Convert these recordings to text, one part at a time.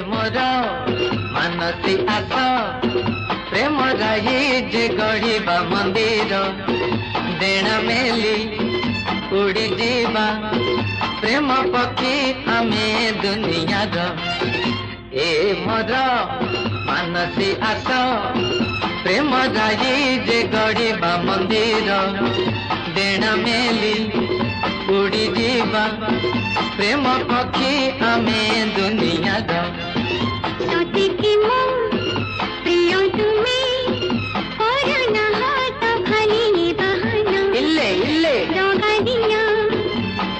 मोर मानसी आस प्रेम राही जे गढ़ा मंदिर डेण मेली उड़ी जीवा प्रेम पक्षी आमे दुनिया ए मोर मानसी आस प्रेम राही जे गढ़ा मंदिर डेण मेली उड़ी जीवा प्रेम पक्षी आमे दुनिया सती की प्रिय तुम्हें करना हाथ खाली बहाना इल्ले इल्ले दगा दिया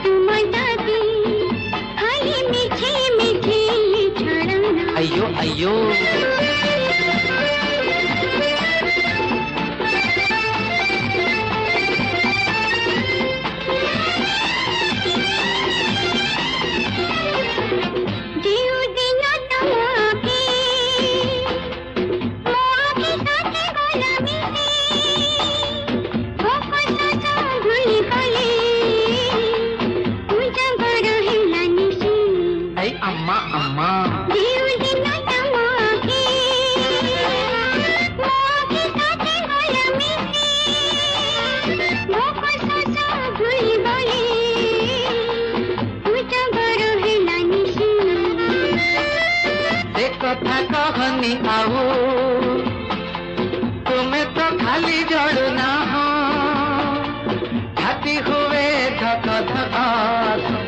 तुम दादी खाली मीठे मीठे छड़ना अयो अयो अम्मा अम्मा कथा कहनी आओ तुम्हें तो खाली जड़ना हो छाती हुए धक धक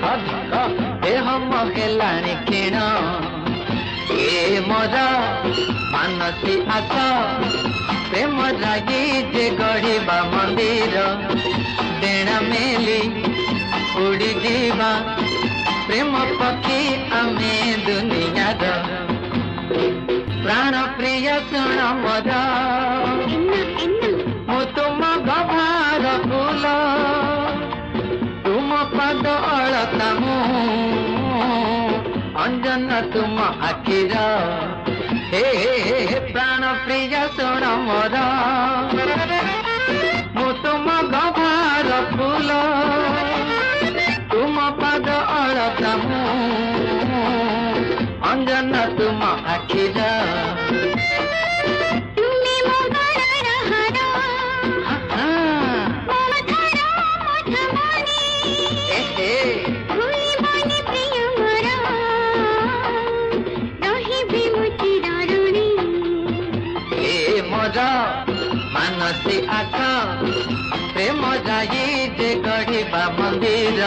धक धक ए हम हेलाणी क्षीण ए मोर मानसी आस प्रेम रागी जे गढ़ा मंदिर डेण मेली उड़ी जीवा प्रेम पक्षी आमे दुनिया प्राण प्रिय सुन मोर मु तुम गभार फूल तुम पद अलता मु अंजन तुम आखिर हे प्राण प्रिय सुन मोर मु तुम गभार फूल तुम पद अलता मु अंजन तुम आखिर तुम्हें मोगरा रहारा मोमथरा मोथमनी भूली बनी प्रिय मोरा रही भी मुझी दारुणी ए मोर मानसी आस प्रेम जाई जे गढ़ा मंदिर